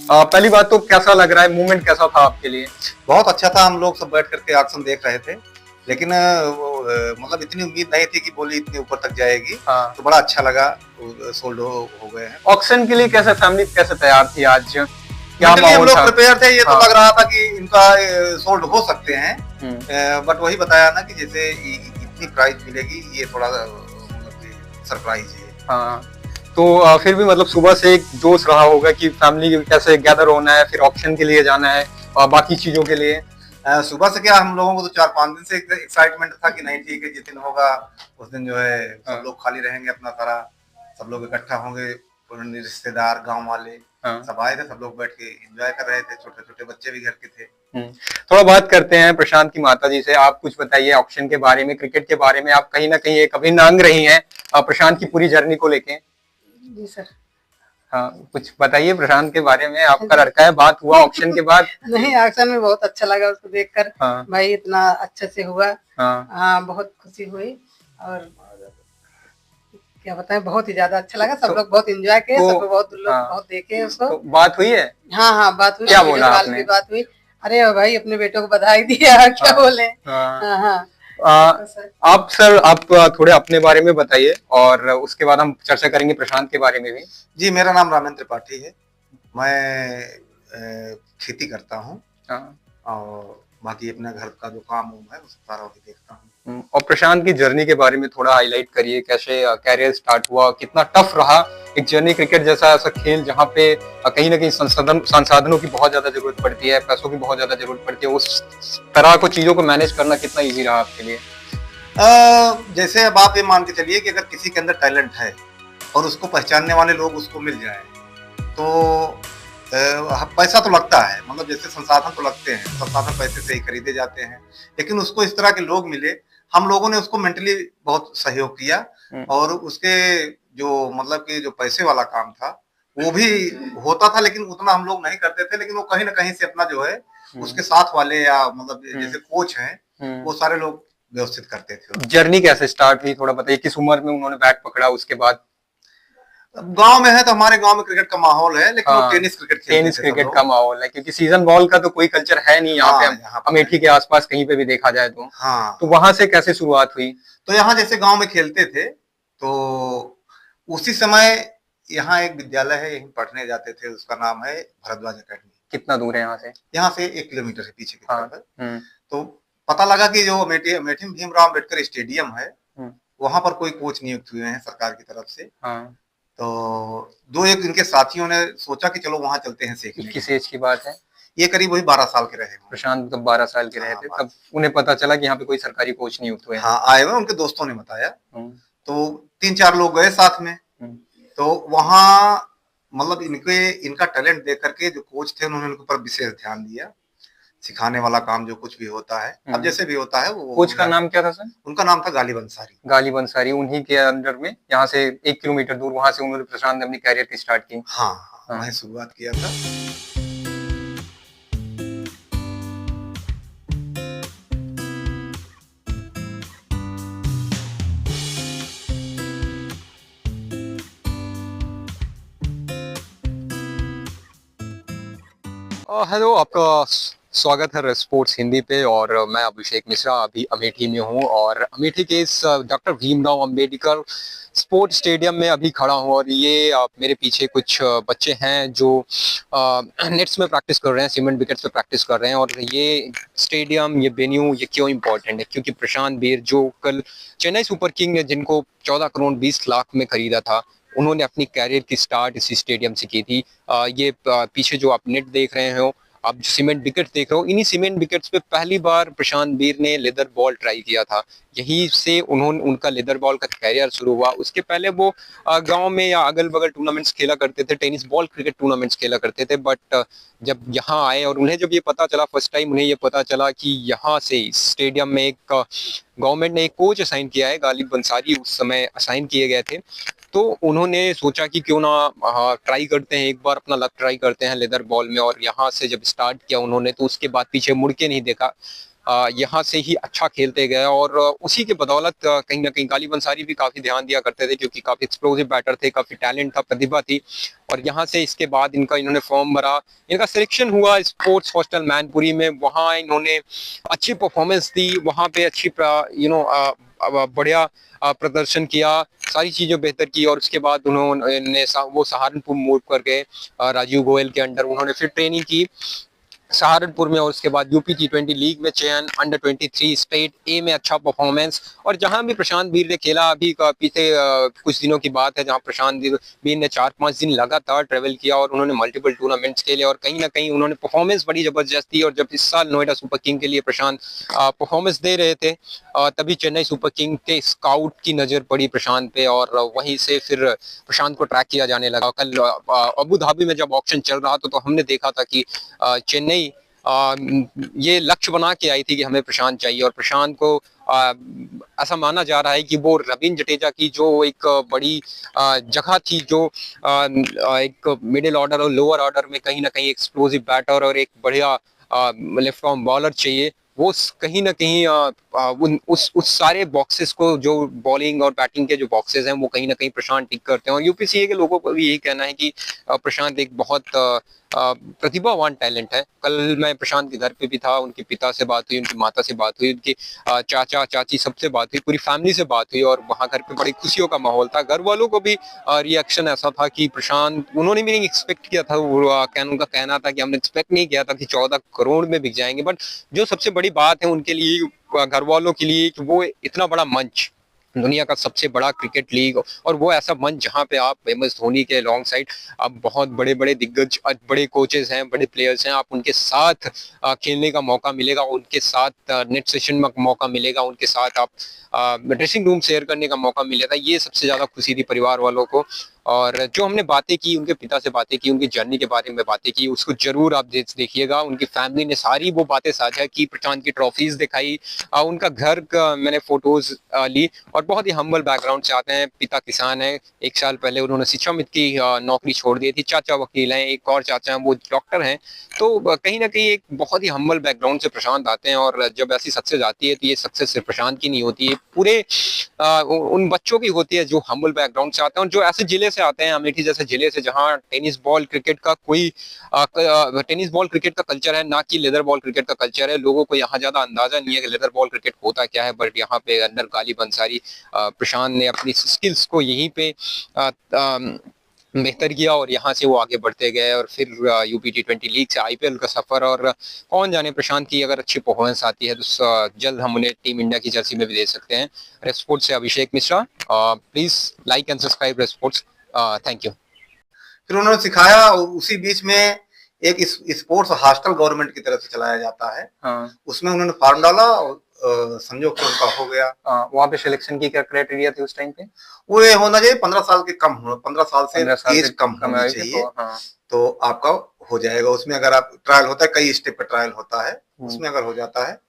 पहली बात तो कैसा लग रहा है, मूवमेंट कैसा था आपके लिए? बहुत अच्छा था। हम लोग सब बैठ करके ऑक्शन देख रहे थे, लेकिन मतलब इतनी उम्मीद नहीं थी कि बोली इतने ऊपर तक जाएगी। हाँ। तो बड़ा अच्छा लगा, सोल्ड हो गए हैं। ऑक्शन के लिए कैसे फैमिली कैसे तैयार थी आज? क्या मेंटली हम माहौल लोग था? प्रिपेयर थे। ये हाँ। तो लग रहा था कि इनका सोल्ड हो सकते हैं, बट वही बताया ना कि जैसे इतनी प्राइस मिलेगी, ये थोड़ा मतलब सरप्राइज है। हाँ, तो फिर भी मतलब सुबह से एक जोश रहा होगा कि फैमिली कैसे गैदर होना है, फिर ऑक्शन के लिए जाना है और बाकी चीजों के लिए। सुबह से क्या, हम लोगों को तो 4-5 दिन से एक्साइटमेंट था कि नहीं ठीक है, जिस दिन होगा उस दिन जो है सब लोग खाली रहेंगे, अपना सारा सब लोग इकट्ठा होंगे, रिश्तेदार गांव वाले सब आए थे, सब लोग बैठ के एंजॉय कर रहे थे। छोटे छोटे बच्चे भी घर के थे। थोड़ा बात करते हैं प्रशांत की माता जी से। आप कुछ बताइए ऑक्शन के बारे में, क्रिकेट के बारे में। आप कहीं ना कहीं एक अभिन्न अंग रही हैं प्रशांत की पूरी जर्नी को लेके। जी सर। हाँ, कुछ बताइए प्रशांत के बारे में। आपका लड़का है, बात हुआ ऑक्शन के बाद? नहीं, ऑक्शन में बहुत अच्छा लगा उसको देखकर। हाँ। भाई इतना अच्छे से हुआ। हाँ, बहुत खुशी हुई और क्या बताएं, बहुत ही ज्यादा अच्छा लगा। सब लोग बहुत एंजॉय किए, सब बहुत लोग बहुत देखे उसको। तो बात हुई है? हाँ, बात हुई। क्या बोला आपने? बात हुई। अरे भाई अपने बेटों को बधाई दिया, क्या बोले। आप सर, आप थोड़े अपने बारे में बताइए और उसके बाद हम चर्चा करेंगे प्रशांत के बारे में भी। जी, मेरा नाम रामेंद्र त्रिपाठी है। मैं खेती करता हूँ और बाकी अपने घर का जो काम है उस सारा देखता हूँ। और प्रशांत की जर्नी के बारे में थोड़ा हाईलाइट करिए। कैसे कैरियर स्टार्ट हुआ, कितना टफ रहा एक जर्नी? क्रिकेट जैसा ऐसा खेल जहाँ पे कहीं ना कहीं संसाधनों की बहुत ज्यादा जरूरत पड़ती है, पैसों की बहुत ज्यादा जरूरत पड़ती है, उस तरह को चीजों को मैनेज करना कितना इजी रहा आपके लिए? जैसे अब आप ये मान के चलिए कि अगर किसी के अंदर टैलेंट है और उसको पहचानने वाले लोग उसको मिल जाए तो पैसा तो लगता है, मतलब जैसे संसाधन तो लगते हैं, संसाधन पैसे से ही खरीदे जाते हैं, लेकिन उसको इस तरह के लोग मिले। हम लोगों ने उसको मेंटली बहुत सहयोग किया और उसके जो मतलब कि जो पैसे वाला काम था वो भी होता था, लेकिन उतना हम लोग नहीं करते थे। लेकिन वो कहीं ना कहीं से अपना जो है उसके साथ वाले या मतलब जैसे कोच हैं वो सारे लोग व्यवस्थित करते थे। जर्नी कैसे स्टार्ट हुई थोड़ा बताइए। किस उम्र में उन्होंने बैट पकड़ा? उसके बाद गांव में है तो हमारे गांव में क्रिकेट का माहौल है, लेकिन टेनिस क्रिकेट का माहौल है, क्योंकि सीजन बॉल का तो कोई कल्चर है नहीं यहाँ पे अमेठी के आसपास कहीं पे भी देखा जाए तो। तो वहां से कैसे शुरुआत हुई? तो यहाँ जैसे गांव में खेलते थे तो उसी समय यहाँ एक विद्यालय है, यहीं पढ़ने जाते थे, उसका नाम है भरद्वाज अकेडमी। कितना दूर है यहाँ से? यहाँ से 1 किलोमीटर है पीछे की तरफ है। तो पता लगा कि जो अमेठी में भीमराव अम्बेडकर स्टेडियम है वहां पर कोई कोच नियुक्त हुए हैं सरकार की तरफ से। तो दो एक इनके साथियों ने सोचा कि चलो वहां चलते हैं सीखने। किस एज की बात है? ये करीब वही 12 साल के रहे। प्रशांत तब 12 साल के रहे थे तब उन्हें पता चला कि यहाँ पे कोई सरकारी कोच नियुक्त हुए। हाँ, आए हुए उनके दोस्तों ने बताया। तो 3-4 लोग गए साथ में। तो वहां मतलब इनका टैलेंट देख करके जो कोच थे उन्होंने उनके ऊपर विशेष ध्यान दिया। सिखाने वाला काम जो कुछ भी होता है, अब जैसे भी होता है वो। कोच का नाम क्या था सर? उनका नाम था गालिब अंसारी। गालिब अंसारी, उन्हीं के अंडर में यहाँ से 1 किलोमीटर दूर वहां से उन्होंने प्रशांत ने अपनी कैरियर की स्टार्ट की। हाँ, वहीं शुरुआत किया था। हेलो, आपका स्वागत है स्पोर्ट्स हिंदी पे। और मैं अभिषेक मिश्रा अभी अमेठी में हूँ और अमेठी के इस doctor Bhimrao Ambedkar sports stadium में अभी खड़ा हूँ। और ये मेरे पीछे कुछ बच्चे हैं जो नेट्स में प्रैक्टिस कर रहे हैं, सीमेंट विकेट्स पे प्रैक्टिस कर रहे हैं। और ये स्टेडियम, ये वेन्यू, ये क्यों इम्पोर्टेंट है? क्योंकि प्रशांत बीर जो कल चेन्नई सुपर किंग ने जिनको 14 करोड़ 20 लाख में खरीदा था, उन्होंने अपनी कैरियर की स्टार्ट इसी स्टेडियम से की थी। ये पीछे जो आप नेट देख रहे हो, आप जो सीमेंट विकेट्स देख रहे हो, इन्हीं सीमेंट विकेट्स पे पहली बार प्रशांत बीर ने लेदर बॉल ट्राई किया था। यहीं से उनका लेदर बॉल का कैरियर शुरू हुआ। उसके पहले वो गांव में या अगल बगल टूर्नामेंट्स खेला करते थे, टेनिस बॉल क्रिकेट टूर्नामेंट्स खेला करते थे। बट जब यहाँ आए और उन्हें जब ये पता चला, फर्स्ट टाइम उन्हें ये पता चला कि यहाँ से स्टेडियम में एक गवर्नमेंट ने एक कोच असाइन किया है, गालिब अंसारी उस समय असाइन किए गए थे। तो उन्होंने सोचा कि क्यों ना ट्राई करते हैं, एक बार अपना लक ट्राई करते हैं लेदर बॉल में। और यहाँ से जब स्टार्ट किया उन्होंने तो उसके बाद पीछे मुड़ के नहीं देखा। यहाँ से ही अच्छा खेलते गए और उसी के बदौलत कहीं ना कहीं गालिब अंसारी भी काफी ध्यान दिया करते थे, क्योंकि काफी एक्सप्लोसिव बैटर थे, काफी टैलेंट था, प्रतिभा थी। और यहाँ से इसके बाद इन्होंने फॉर्म भरा, इनका सिलेक्शन हुआ स्पोर्ट्स हॉस्टल मैनपुरी में। वहाँ इन्होंने अच्छी परफॉर्मेंस दी, वहाँ पे अच्छी बढ़िया प्रदर्शन किया, सारी चीजें बेहतर की। और उसके बाद उन्होंने वो सहारनपुर मूव कर गए राजीव गोयल के अंडर, उन्होंने फिर ट्रेनिंग की सहारनपुर में। और उसके बाद यूपी T20 लीग में चयन, अंडर 23 स्टेट ए में अच्छा परफॉर्मेंस। और जहां भी प्रशांत वीर ने खेला, अभी पीछे कुछ दिनों की बात है जहां प्रशांत वीर ने 4-5 दिन लगातार ट्रेवल किया और उन्होंने मल्टीपल टूर्नामेंट्स खेले और कहीं ना कहीं उन्होंने परफॉर्मेंस बड़ी जबरदस्त दी। और जब इस साल नोएडा सुपर किंग के लिए प्रशांत परफॉर्मेंस दे रहे थे, तभी चेन्नई सुपर किंग के स्काउट की नजर पड़ी प्रशांत पे और वहीं से फिर प्रशांत को ट्रैक किया जाने लगा। कल अबू धाबी में जब ऑक्शन चल रहा था तो हमने देखा था कि चेन्नई ये लक्ष्य बना के आई थी कि हमें प्रशांत चाहिए। और प्रशांत को ऐसा माना जा रहा है कि वो रवींद्र जडेजा की जो एक बड़ी जगह थी, जो एक मिडिल ऑर्डर और लोअर ऑर्डर में कहीं ना कहीं एक्सप्लोसिव बैटर और एक बढ़िया लेफ्ट आर्म बॉलर चाहिए, वो कहीं ना कहीं उस सारे बॉक्सेस को, जो बॉलिंग और बैटिंग के जो बॉक्सेस हैं, वो कहीं ना कहीं प्रशांत टिक करते हैं। और यूपीसीए के लोगों को भी यही कहना है कि प्रशांत एक बहुत प्रतिभावान टैलेंट है। कल मैं प्रशांत के घर पे भी था, उनके पिता से बात हुई, उनकी माता से बात हुई, उनके चाचा चाची सबसे बात हुई, पूरी फैमिली से बात हुई और वहाँ घर पे बड़ी खुशियों का माहौल था। घर वालों को भी रिएक्शन ऐसा था कि प्रशांत, उन्होंने भी नहीं एक्सपेक्ट किया था, उनका कहना था कि हमने एक्सपेक्ट नहीं किया था कि 14 करोड़ में बिक जाएंगे। बट जो सबसे बड़ी बात है उनके लिए, घर वालों के लिए, कि वो इतना बड़ा मंच, दुनिया का सबसे बड़ा क्रिकेट लीग, और वो ऐसा मंच जहां पे आप MS धोनी के लॉन्ग साइड अब बहुत बड़े बड़े दिग्गज, बड़े कोचेस हैं, बड़े प्लेयर्स हैं, आप उनके साथ खेलने का मौका मिलेगा, उनके साथ नेट सेशन में मौका मिलेगा, उनके साथ आप ड्रेसिंग रूम शेयर करने का मौका मिलेगा। ये सबसे ज्यादा खुशी थी परिवार वालों को। और जो हमने बातें की, उनके पिता से बातें की, उनकी जर्नी के बारे में बातें की, उसको जरूर आप देखिएगा। उनकी फैमिली ने सारी वो बातें साझा की, प्रशांत की ट्रॉफीज दिखाई, उनका घर का मैंने फोटोज ली। और बहुत ही हम्बल बैकग्राउंड से आते हैं, पिता किसान है, 1 साल पहले उन्होंने शिक्षा मित्र की नौकरी छोड़ दी थी, चाचा वकील हैं, एक और चाचा हैं वो डॉक्टर हैं। तो कहीं ना कहीं एक बहुत ही हम्बल बैकग्राउंड से प्रशांत आते हैं। और जब ऐसी सक्सेस आती है तो ये सक्सेस सिर्फ प्रशांत की नहीं होती है, पूरे उन बच्चों की होती है जो हम्बल बैकग्राउंड से आते हैं और जो ऐसे जिले से आते हैं, अमेठी जैसे जिले से, जहाँ टेनिस बॉल क्रिकेट का कल्चर है, ना कि लेदर बॉल क्रिकेट का कल्चर है। लोगों को यहाँ ज्यादा अंदाजा नहीं है कि लेदर बॉल क्रिकेट होता क्या है, बट यहाँ पे अंडर गालिब अंसारी प्रशांत ने अपनी स्किल्स को यहीं पे बेहतर किया और यहाँ से वो आगे बढ़ते गए। और फिर यूपी T20 लीग से IPL का सफर, और कौन जाने प्रशांत की अगर अच्छी परफॉर्मेंस आती है तो जल्द हम उन्हें टीम इंडिया की जर्सी में भी दे सकते हैं। रेड स्पोर्ट्स से Abhishek Mishra, please like and subscribe Red Sports. Thank you. फिर उन्होंने सिखाया, और उसी बीच में एक स्पोर्ट्स हॉस्टल गवर्नमेंट की तरफ से चलाया जाता है। हाँ। उसमें उन्होंने फॉर्म डाला और संजोग से उनका हो गया। वहाँ पे सिलेक्शन की क्या क्राइटेरिया थी उस टाइम पे? वो ये होना चाहिए 15 साल के कम हो, 15 साल से एज कम होनी चाहिए, तो आपका हो जाएगा। उसमें अगर आप ट्रायल होता है, कई स्टेप पे ट्रायल होता है, उसमें अगर हो जाता है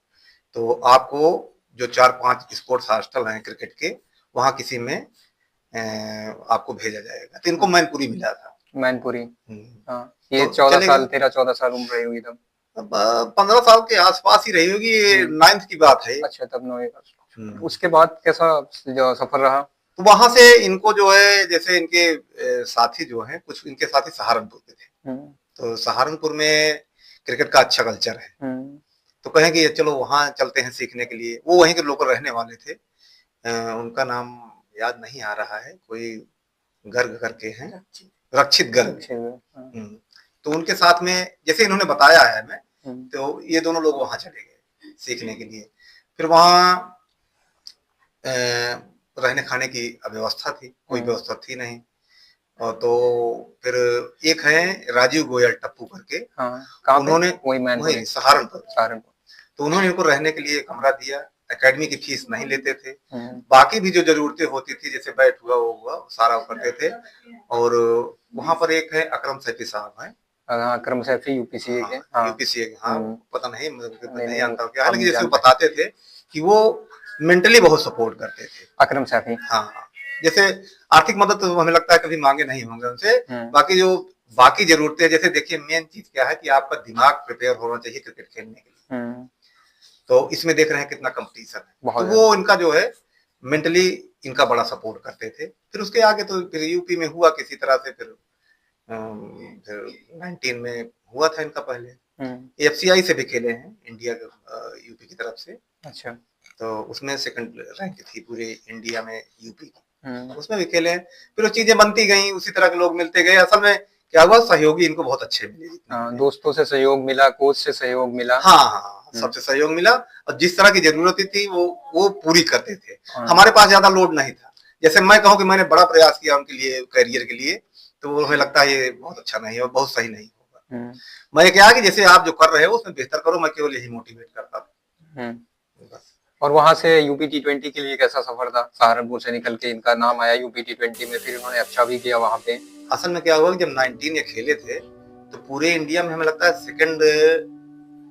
तो आपको जो 4-5 स्पोर्ट्स हॉस्टल हैं क्रिकेट के, वहाँ किसी में आपको भेजा जाएगा। तो इनको मैनपुरी मिला था। मैनपुरी, ये 13-14 साल उम्र रही होगी तब। 15 साल के आसपास ही रही होगी, 9th की बात है। अच्छा, तब 9। उसके बाद कैसा जो सफर रहा? तो वहां से इनको जो है, जैसे इनके साथी जो हैं, कुछ इनके साथी सहारनपुर के थे, तो सहारनपुर में क्रिकेट का अच्छा कल्चर है, तो कहें कि चलो वहां चलते हैं सीखने के लिए। वो वहीं के लोकल रहने वाले थे, उनका नाम याद नहीं आ रहा है, कोई गर्ग करके हैं, रक्षित गर्ग। तो उनके साथ में जैसे इन्होंने बताया है हमें, तो ये दोनों लोग वहां चले गए सीखने के लिए। फिर वहां रहने खाने की व्यवस्था थी, कोई व्यवस्था थी नहीं। और तो फिर एक है राजीव गोयल टप्पू करके, उन्होंने वही सहारनपुर, तो उन्होंने इनको रहने के लिए कमरा दिया, एकेडमी की फीस नहीं लेते थे, बाकी भी जो जरूरतें होती थी, जैसे बैट हुआ वो हुआ, सारा करते थे। और वहां पर एक है अकरम सैफी साहब हैं, अकरम सैफी यूपीसीए के, यूपीसीए के, हाँ पता नहीं नहीं आता क्या है, लेकिन जैसे वो बताते थे कि वो मेंटली बहुत सपोर्ट करते थे अकरम सैफी। हाँ, जैसे आर्थिक मदद तो हमें लगता है कभी मांगे नहीं होंगे उनसे, बाकी जो बाकी जरूरतें, जैसे देखिए मेन चीज क्या है कि आपका दिमाग प्रिपेयर होना चाहिए क्रिकेट खेलने के लिए। तो इसमें देख रहे हैं कितना कंपटीशन है, बहुत तो वो इनका जो है मेंटली इनका बड़ा सपोर्ट करते थे। फिर उसके आगे तो फिर यूपी में हुआ किसी तरह से, फिर 19 में हुआ था इनका पहले। एफसीआई से भी खेले हैं इंडिया यूपी की तरफ से। अच्छा। तो उसमें सेकंड रैंक थी पूरे इंडिया में यूपी की, उसमें भी खेले हैं। फिर वो चीजें बनती गई, उसी तरह के लोग मिलते गए। असल में क्या हुआ, सहयोगी इनको बहुत अच्छे मिले। दोस्तों से सहयोग मिला, कोच से सहयोग मिला। हाँ, सबसे सहयोग मिला, और जिस तरह की जरूरत थी वो पूरी करते थे। हमारे पास ज्यादा लोड नहीं था। जैसे मैं कहूँ कि मैंने बड़ा प्रयास किया उनके लिए, करियर के लिए, तो हमें लगता है ये बहुत अच्छा नहीं है और बहुत सही नहीं होगा। मैं क्या कि जैसे आप जो कर रहे हो उसमें बेहतर करो, मैं केवल यही मोटिवेट करता था बस। और वहां से यूपी T20 के लिए कैसा सफर था? सहारनपुर से निकल के इनका नाम आया यूपी T20 में, फिर उन्होंने अच्छा भी किया वहां पे। असल में क्या हुआ कि जब 19 ये खेले थे तो पूरे इंडिया में हमें लगता है सेकंड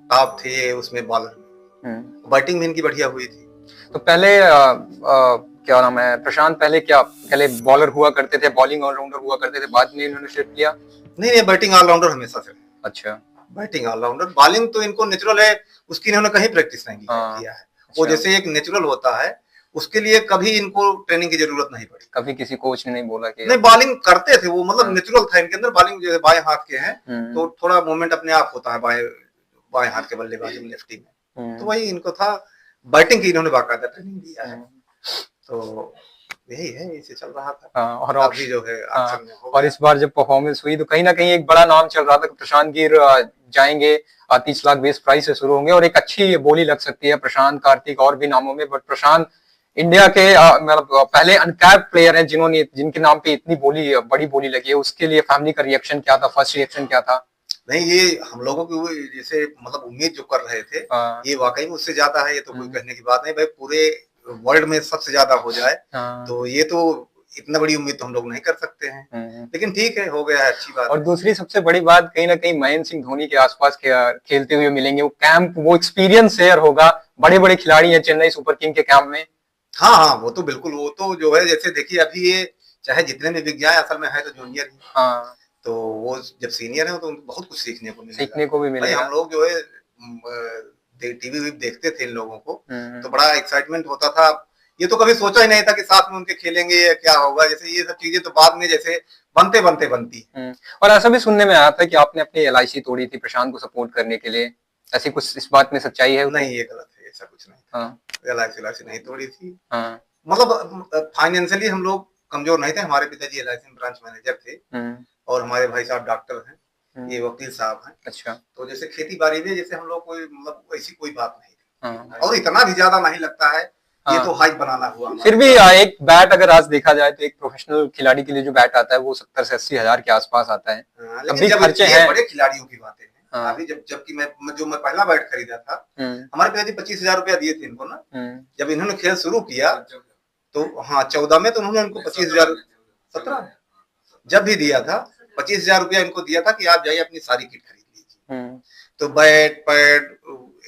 टॉप थे उसमें बॉलर में। बैटिंग भी इनकी बढ़िया हुई थी। तो पहले क्या नाम है, प्रशांत पहले बॉलर हुआ करते थे, बॉलिंग ऑलराउंडर हुआ करते थे, बाद में इन्होंने शिफ्ट किया? नहीं, बैटिंग ऑलराउंडर हमेशा से। अच्छा। बैटिंग ऑलराउंडर, बॉलिंग तो इनको नेचुरल है, उसकी इन्होंने कहीं प्रैक्टिस नहीं किया है। वो जैसे एक नेचुरल होता है, उसके लिए कभी इनको ट्रेनिंग की जरूरत नहीं पड़ी। कभी किसी कोच ने नहीं बोला कि नहीं, बॉलिंग करते थे वो, मतलब नेचुरल था इनके अंदर। बॉलिंग जो है बाएं हाथ के हैं, तो थोड़ा मूवमेंट अपने आप होता है बाएं हाथ के बल्लेबाजी में, लेफ्टी में। तो वही इनको था। बैटिंग की इन्होंने बाकायदा ट्रेनिंग दिया है, तो यही है, इसे चल रहा था। और अभी जो है और इस बार जब परफॉर्मेंस हुई तो कहीं ना कहीं एक बड़ा नाम चल रहा था कि प्रशांत गिर जाएंगे, 30 लाख बेस प्राइस से शुरू होंगे और एक अच्छी बोली लग सकती है प्रशांत, कार्तिक और भी नामों में। बट प्रशांत इंडिया के मतलब पहले अनकैप्ड प्लेयर हैं जिनके नाम पे इतनी बड़ी बोली लगी है। उसके लिए फैमिली का रिएक्शन क्या था, फर्स्ट रिएक्शन क्या था? नहीं, ये हम लोगों की जैसे मतलब उम्मीद जो कर रहे थे, ये वाकई में उससे ज्यादा है। ये तो कोई कहने की बात नहीं भाई, पूरे वर्ल्ड में सबसे ज्यादा हो जाए तो ये तो इतना बड़ी उम्मीद तो हम लोग नहीं कर सकते हैं। लेकिन ठीक है, हो गया है, अच्छी बात। और दूसरी सबसे बड़ी बात, कहीं ना कहीं महेंद्र सिंह धोनी के आसपास खेलते हुए मिलेंगे। वो कैंप, वो एक्सपीरियंस शेयर होगा। बड़े बड़े खिलाड़ी हैं चेन्नई सुपर किंग के कैंप में। हाँ, वो तो बिल्कुल, वो तो जो है जैसे देखिए अभी ये चाहे जितने भी बिक जाए, असल में है तो जूनियर ही। तो वो जब सीनियर है तो बहुत कुछ सीखने को भी मिलेगा। हम लोग जो है टीवी देखते थे इन लोगों को, तो बड़ा एक्साइटमेंट होता था। ये तो कभी सोचा ही नहीं था कि साथ में उनके खेलेंगे या क्या होगा। जैसे ये सब चीजें तो बाद में जैसे बनती। और ऐसा भी सुनने में आया था कि आपने अपनी LIC तोड़ी थी प्रशांत को सपोर्ट करने के लिए। ऐसी कुछ इस बात में सच्चाई है? नहीं, ये गलत है, ऐसा कुछ नहीं। LIC नहीं तोड़ी थी। मतलब फाइनेंशियली हम लोग कमजोर नहीं थे। हमारे पिताजी LIC ब्रांच मैनेजर थे और हमारे भाई साहब डॉक्टर हैं, ये वकील साहब हैं। अच्छा। तो जैसे खेती बाड़ी में जैसे हम लोग कोई मतलब ऐसी कोई बात नहीं थी। और इतना भी ज्यादा नहीं लगता है, ये तो हाइप बनाना हुआ। फिर भी एक बैट अगर आज देखा जाए तो एक प्रोफेशनल खिलाड़ी के लिए जो बैट आता है वो 70 से 80 हजार के आसपास आता है। लेकिन जब खर्चे हैं, बड़े खिलाड़ियों की बातें हैं। अभी जबकि मैं पहला बैट खरीदा था, हमारे पिताजी 25,000 रुपया दिए थे इनको ना। जब इन्होंने खेल शुरू किया तो 14 में तो उन्होंने उनको 25,000, 17 जब भी दिया था 25,000 रुपया इनको दिया था कि आप जाइए अपनी सारी किट खरीद लीजिए। तो बैट, पैड,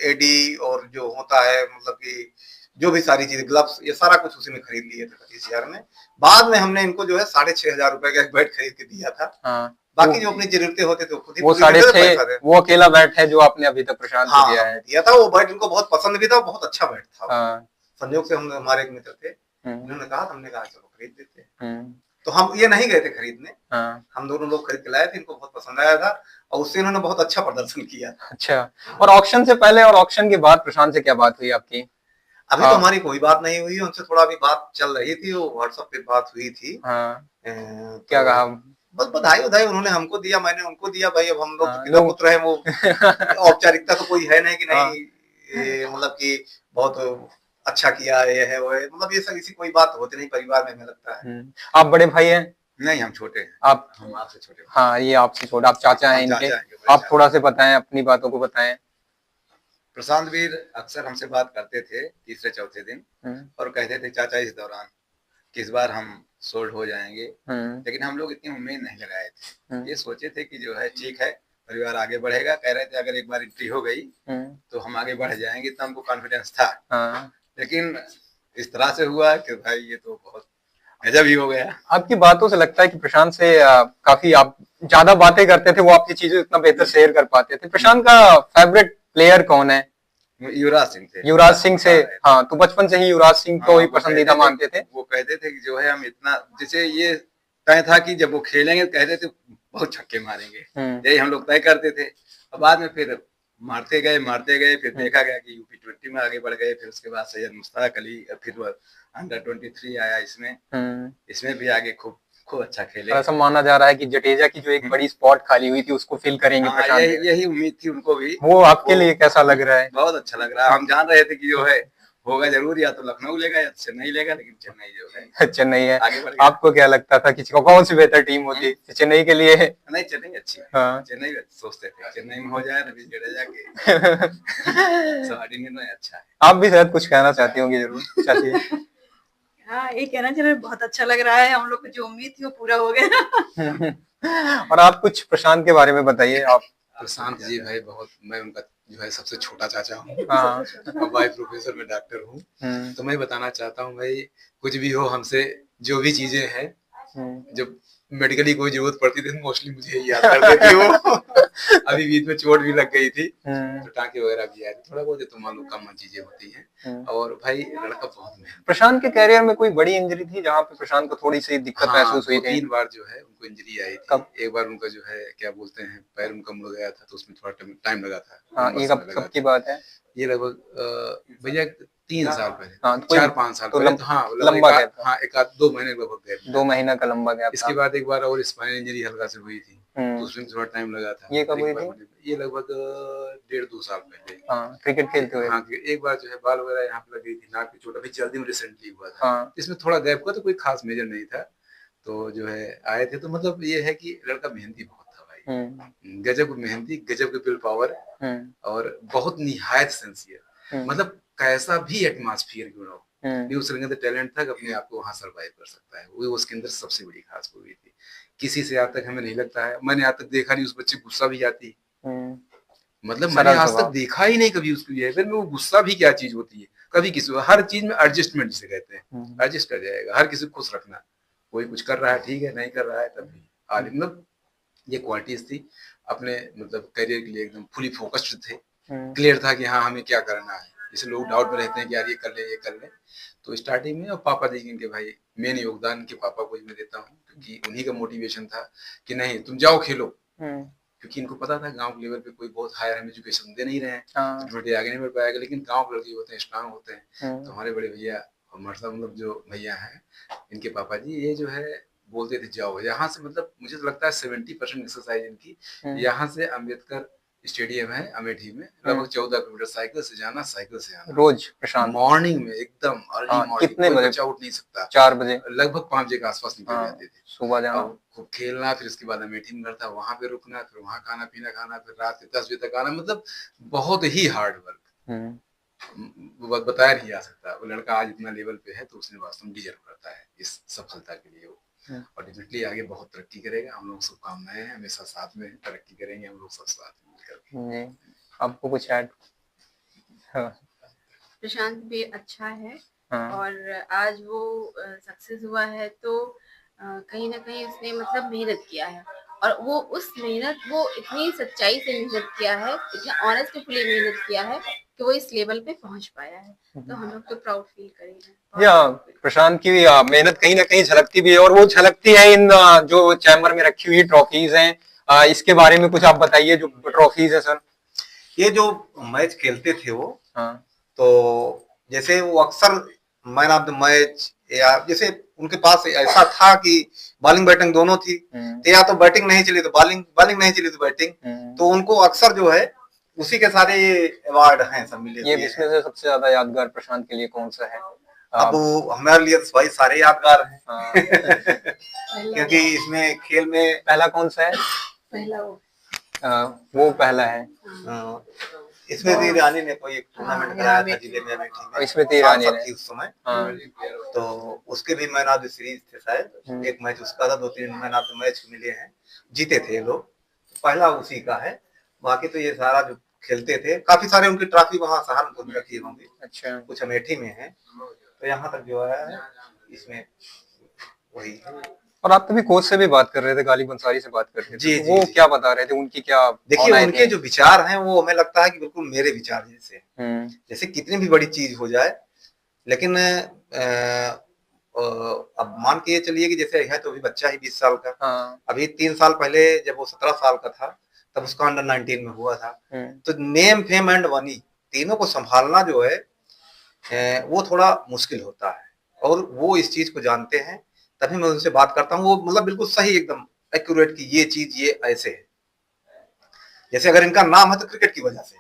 एडी और जो होता है मतलब कि जो भी सारी चीजें, ग्लव्स, ये सारा कुछ उसी में खरीद लिए थे 25,000 में। बाद में हमने इनको जो है 6,500 रुपए का एक बैट खरीद के दिया था। बाकी जो अपनी जरूरतें होते थे खुद ही, वो 6,500 वो अकेला बैट है जो आपने अभी तक प्रशांत को दिया था। वो बैट इनको बहुत पसंद भी था, बहुत अच्छा बैट था। संयोग से हम, हमारे एक मित्र थे, उन्होंने कहा, हमने कहा चलो खरीद देते हैं। तो हम ये नहीं गए थे खरीदने, हम दोनों लोग खरीद के लाए थे। इनको बहुत पसंद आया था और उससे इन्होंने बहुत अच्छा प्रदर्शन किया। अच्छा। और ऑक्शन से पहले और ऑक्शन के बाद प्रशांत से क्या बात हुई आपकी? अभी तो हमारी कोई बात नहीं हुई, उनसे थोड़ा अभी बात चल रही थी, वो व्हाट्सएप पे बात हुई थी। क्या कहा? बस बधाई उन्होंने हमको दिया, मैंने उनको दिया। भाई अब हम लोग पिता पुत्र हैं, वो औपचारिकता तो कोई है नहीं कि नहीं मतलब कि बहुत अच्छा किया ये है वो है, मतलब ये सब इसी कोई बात होती नहीं परिवार में, हमें लगता है। आप बड़े भाई हैं? नहीं, हम छोटे हैं। हम आपसे छोटे? हाँ, ये आपसे छोटा, आप चाचा हैं इनके। आप थोड़ा से बताएं, अपनी बातों को बताएं। प्रशांत वीर अक्सर हमसे बात करते थे तीसरे चौथे दिन और कहते थे चाचा इस दौरान किस बार हम सोल्ड हो जाएंगे। लेकिन हम लोग इतनी उम्मीद नहीं लगाए थे। ये सोचे थे कि जो है ठीक है, परिवार आगे बढ़ेगा। कह रहे थे अगर एक बार एंट्री हो गई तो हम आगे बढ़ जाएंगे, तो हमको कॉन्फिडेंस था। लेकिन इस तरह से हुआ कि भाई ये तो बहुत गजब ही हो गया। आपकी बातों से लगता है कि प्रशांत से काफी आप ज्यादा बातें करते थे, वो आपकी चीजें इतना बेहतर शेयर कर पाते थे। प्रशांत का फेवरेट प्लेयर कौन है? युवराज सिंह थे। युवराज सिंह से, हाँ, तो बचपन से ही युवराज सिंह को ही पसंदीदा मानते थे। वो कहते थे कि जो है हम इतना, जैसे ये तय था कि जब वो खेलेंगे तो कहते थे बहुत छक्के मारेंगे, यही हम लोग तय करते थे। और बाद में फिर मारते गए, फिर देखा गया कि यूपी 20 में आगे बढ़ गए, फिर उसके बाद सैयद मुश्ताक अली, फिर वो अंडर 23 आया, इसमें भी आगे खूब खूब अच्छा खेले। ऐसा माना जा रहा है कि जडेजा की जो एक बड़ी स्पॉट खाली हुई थी उसको फिल करेंगे प्रशांत। यही उम्मीद थी उनको भी। वो आपके लिए कैसा लग रहा है? बहुत अच्छा लग रहा है। हम जान रहे थे कि जो है होगा जरूर, या तो लखनऊ लेगा या चेन्नई लेगा, लेकिन चेन्नई जो है चेन्नई है। आगे बढ़ गया। आपको क्या लगता था कि कौन सी बेहतर टीम होती चेन्नई के लिए? नहीं, चेन्नई अच्छी है। हाँ। चेन्नई सोचते थे चेन्नई में हो जाए, रवि जडेजा के सबऑर्डिनेट में अच्छा है। आप भी शायद कुछ कहना चाहती होंगी, जरूर चाहती। हाँ, ये कहना चाहिए, बहुत अच्छा लग रहा है, हम लोग को जो उम्मीद थी वो पूरा हो गया। और आप कुछ प्रशांत के बारे में बताइए। आप? प्रशांत जी भाई बहुत, मैं उनका जो है सबसे छोटा चाचा हूँ। हाँ। अब भाई प्रोफेसर में डॉक्टर हूँ, तो मैं बताना चाहता हूँ भाई, कुछ भी हो हमसे जो भी चीजें हैं, जब मेडिकली कोई जरूरत पड़ती थी मोस्टली मुझे ही याद कर देती वो। अभी बीच में चोट भी लग गई थी, तो टाँके वगैरह भी आए थे, थोड़ा बहुत तो मान लो कम चीजें होती हैं। और भाई लड़का बहुत मेहनत। प्रशांत के कैरियर में कोई बड़ी इंजरी थी जहाँ पे प्रशांत को थोड़ी सी दिक्कत महसूस हुई थी? 3 बार जो है उनको इंजरी आई थी। कब? एक बार उनका जो है क्या बोलते हैं, पैर उनका मुड़ गया था, तो उसमें थोड़ा टाइम लगा था। हाँ, ये कब की बात है? ये लगभग भैया 3 साल पहले, हाँ, 4-5 साल पहले, तो हाँ लंबा गैप था। हाँ, 1-2 महीने लगभग गैप, 2 महीना का लंबा गैप। इसके बाद एक बार और स्पाइन इंजरी हल्का से हुई थी, तो उसमें थोड़ा टाइम लगा था। ये कब हुई थी? ये लगभग 1.5-2 साल पहले। हाँ, क्रिकेट खेलते हुए। हाँ, एक बार जो है बाल वगैरह यहाँ पे लग गई थी, नाक की चोट अभी जल्दी में रिसेंटली हुआ था। हाँ। इसमें थोड़ा गैप हुआ, तो कोई खास मेजर नहीं था। तो जो है आए थे, तो मतलब ये है कि लड़का मेहनती बहुत था भाई, गजब मेहनती, गजब की विल पावर, और बहुत निहायत सिंसियर। मतलब कैसा भी एटमॉस्फेयर क्यों ना हो, भी उसके अंदर टैलेंट था कि अपने आप को वहाँ सर्वाइव कर सकता है। वो उसके अंदर सबसे बड़ी खास खूबी थी। किसी से आज तक हमें नहीं लगता है, मैंने आज तक देखा नहीं उस बच्चे गुस्सा भी आती, मतलब मैंने आज तक देखा ही नहीं कभी उसकी बिहेवियर में वो गुस्सा भी क्या चीज होती है। कभी किसी, हर चीज में एडजस्टमेंट जिसे कहते हैं, एडजस्ट कर जाएगा, हर किसी को खुश रखना। कोई कुछ कर रहा है ठीक है, नहीं कर रहा है तब भी मतलब ये क्वालिटीज थी। अपने मतलब करियर के लिए एकदम फुली फोकस्ड थे, क्लियर था कि हाँ हमें क्या करना है। जैसे लोग डाउट में रहते हैं कि यार ये कर ले ये कर ले, तो स्टार्टिंग में, और पापा जी इनके भाई मेन योगदान के पापा को ही मैं देता हूँ, क्योंकि उन्हीं का मोटिवेशन था कि नहीं तुम जाओ खेलो, क्योंकि इनको पता था गांव के लेवल पे कोई बहुत हायर हम एजुकेशन दे नहीं रहे हैं, तो आगे नहीं बढ़ पाएगा। लेकिन गांव के लड़के होते हैं, स्ट्रांग होते हैं। तो हमारे बड़े भैया मतलब जो भैया हैं इनके पापा जी, ये जो है बोलते थे जाओ यहाँ से, मतलब मुझे तो लगता है 70% एक्सरसाइज इनकी यहाँ से अम्बेडकर स्टेडियम है अमेठी में, लगभग 14 किलोमीटर, साइकिल से जाना साइकिल से आना रोज। प्रशांत मॉर्निंग में एकदम अर्ली मॉर्निंग, कितने बजे बच्चा उठ नहीं सकता, 4 बजे, लगभग 5 बजे के आसपास निकल जाते थे सुबह जाना, खूब खेलना, फिर इसके बाद अमेठी में घर था, वहां पे रुकना, फिर वहां खाना पीना खाना, फिर रात के 10 बजे तक आना। मतलब बहुत ही हार्ड वर्क, बताया नहीं जा सकता। वो लड़का आज इतना लेवल पे है तो उसने वास्तव में डिजर्व करता है इस सफलता के लिए। वो और डेफिनेटली आगे बहुत तरक्की करेगा। हम लोग शुभकामनाएं हैं, हमेशा साथ में तरक्की करेंगे हम लोग सब साथ में मिलकर। आपको कुछ ऐड? प्रशांत भी अच्छा है, और आज वो सक्सेस हुआ है तो कहीं ना कहीं उसने मतलब मेहनत किया है, और वो उस मेहनत, वो इतनी सच्चाई से मेहनत किया है, इतना ऑनेस्टफुली मेहनत किया है कि वो इस लेवल पे पहुंच पाया है। तो हम लोग तो प्राउड फील करेंगे। या प्रशांत की मेहनत कहीं ना कहीं झलकती भी है, और वो झलकती है इन जो चैम्बर में रखी हुई ट्रॉफीज हैं। इसके बारे में कुछ आप बताइए, जो ट्रॉफीज है सर। ये जो मैच खेलते थे वो, तो जैसे वो अक्सर मैन ऑफ द मैच, या जैसे उनके पास ऐसा था कि बॉलिंग बैटिंग दोनों थी, तो या तो बैटिंग नहीं चली तो बॉलिंग नहीं चली तो बैटिंग, तो उनको अक्सर जो है उसी के सारे ये अवार्ड हैं सब मिले। ये इसमें से सबसे ज्यादा यादगार प्रशांत के लिए कौन सा है? अब हमारे लिए भाई सारे यादगार हैं। क्योंकि इसमें खेल में पहला कौन सा है? पहला वो पहला है। इसमें भी ईरानी ने कोई एक टूर्नामेंट कराया था जिले में, अमेठी में, इसमें ईरानी ने उस समय, तो उसके भी मैन ऑफ द सीरीज थे शायद, एक मैच उसका था, 2-3 मैन ऑफ द मैच मिले हैं, जीते थे ये लोग, पहला उसी का है। बाकी तो ये सारा जो खेलते थे, काफी सारे उनकी ट्रॉफी वहाँ सहारनपुर में रखी होंगी, अच्छा, कुछ अमेठी में है, तो यहाँ तक जो है इसमें वही और आप तभी कोच से भी बात कर रहे थे, गालिब अंसारी से बात कर रहे थे, जी, तो जी, वो जी। क्या बता रहे थे, उनकी क्या देखिए भावनाएं उनके थी? जो विचार हैं वो हमें लगता है कि बिल्कुल मेरे विचार जैसे हैं। हम्म, जैसे कितनी भी बड़ी चीज हो जाए, लेकिन अब मान के ये चलिए कि जैसे है तो अभी बच्चा ही 20 साल का, हाँ, अभी 3 साल पहले जब वो 17 साल का था तब उसका अंडर 19 में हुआ था। तो नेम फेम एंड मनी तीनों को संभालना जो है वो थोड़ा मुश्किल होता है, और वो इस चीज को जानते हैं, तभी मैं उनसे बात करता हूँ। वो मतलब बिल्कुल सही एकदम एक्यूरेट कि ये चीज ये ऐसे है। जैसे अगर इनका नाम है तो क्रिकेट की वजह से,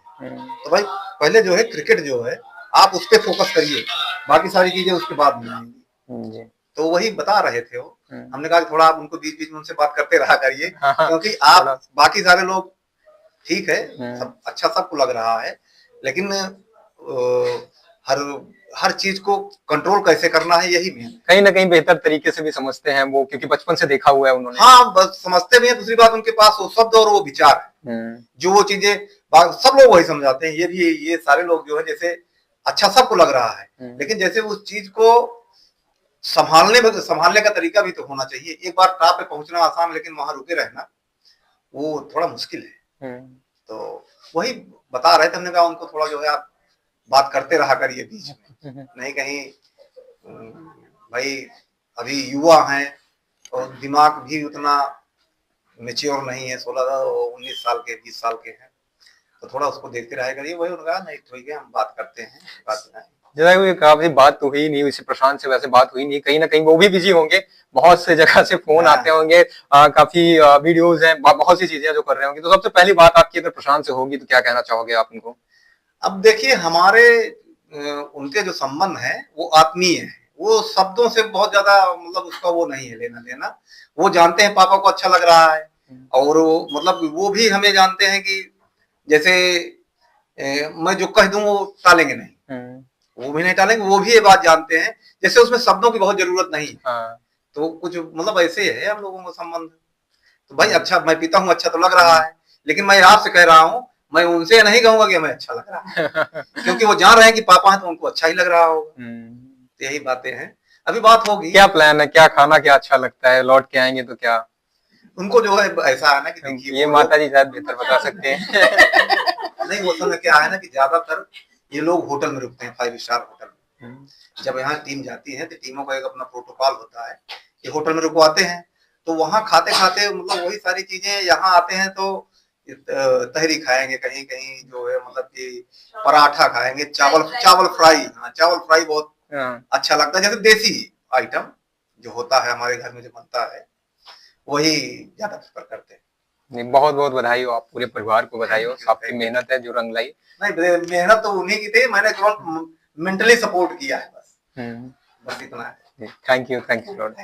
तो भाई पहले जो है क्रिकेट जो है आप उस पर फोकस करिए, बाकी सारी चीजें उसके बाद में आएंगी। जी, तो वही बता रहे थे वो, हमने कहा कि थोड़ा आप उनको बीच बीच में उनसे बात करते रहा करिए, हाँ, हाँ, क्योंकि आप थोड़ा, बाकी सारे लोग ठीक है, सब अच्छा सबको लग रहा है, लेकिन हर हर चीज को कंट्रोल कैसे करना है यही मेन। कहीं ना कहीं बेहतर तरीके से भी समझते हैं वो, क्योंकि बचपन से देखा हुआ है उन्होंने। हाँ बस समझते भी हैं, दूसरी बात उनके पास वो शब्द और वो विचार है, जो वो चीजें सब लोग वही समझाते हैं। ये भी ये सारे लोग जो है जैसे अच्छा सबको लग रहा है, लेकिन जैसे उस चीज को संभालने का तरीका भी तो होना चाहिए। एक बार टॉप पे पहुंचना आसान, लेकिन वहां रुके रहना वो थोड़ा मुश्किल है। तो वही बता रहे थे, हमने कहा उनको थोड़ा जो है आप बात करते रहा करिए बीच में, नहीं कहीं भाई अभी युवा हैं और दिमाग भी उतना मेच्योर नहीं है, 16-19 साल के 20 साल के हैं, तो थोड़ा उसको देखते रहा करिए। वही उन्होंने कहा नहीं ठीक है हम बात करते हैं, बात नहीं। जैसा कि काफी बात तो हुई नहीं, इसी प्रशांत से वैसे बात हुई नहीं, कहीं ना कहीं वो भी बिजी होंगे, बहुत से जगह से फोन आते होंगे, काफी वीडियोस हैं, बहुत सी चीजें जो कर रहे होंगे। तो सबसे पहली बात आपकी अगर प्रशांत से होगी तो क्या कहना चाहोगे आप उनको? अब देखिए हमारे उनके जो संबंध है वो आत्मीय है, वो शब्दों से बहुत ज्यादा मतलब उसका वो नहीं है लेना देना। वो जानते हैं पापा को अच्छा लग रहा है, और मतलब वो भी हमें जानते हैं कि जैसे मैं जो कह दूं वो टालेंगे नहीं, वो भी नहीं टालेंगे, वो भी ये बात जानते हैं जैसे उसमें शब्दों की बहुत जरूरत नहीं है। तो कुछ मतलब ऐसे है हम लोगों का संबंध। तो भाई अच्छा मैं पीता हूँ अच्छा तो लग रहा है, लेकिन मैं आपसे कह रहा हूँ, मैं उनसे नहीं कहूंगा कि हमें अच्छा लग रहा है क्योंकि वो जान रहे हैं कि पापा हैं तो उनको अच्छा ही लग रहा होगा। तो यही बातें हैं, अभी बात होगी। क्या प्लान है, क्या खाना क्या अच्छा लगता है, लौट के आएंगे तो क्या? उनको जो है ऐसा है ना कि देखिए ये माता जी शायद बेहतर बता सकते हैं। नहीं वो समय क्या है ना कि ज्यादातर ये लोग होटल में रुकते हैं, 5 स्टार होटल में। जब यहाँ टीम जाती है तो टीमों का एक अपना प्रोटोकॉल होता है, ये होटल में रुकवाते हैं, तो वहां खाते खाते मतलब वही सारी चीजें, यहाँ आते हैं तो तहरी खाएंगे, कहीं कहीं जो है मतलब कि पराठा खाएंगे, चावल फ्राई। हाँ चावल फ्राई बहुत अच्छा लगता है, जैसे देसी आइटम जो होता है हमारे घर में जो बनता है वही ज्यादा प्रेफर करते हैं। नहीं, बहुत बहुत बधाई हो, आप पूरे परिवार को बधाई हो, आपकी मेहनत है जो रंग लाई। नहीं मेहनत तो उन्हीं की थी, मैंने केवल मेंटली सपोर्ट किया है बस, बस इतना है। Thank you Lord.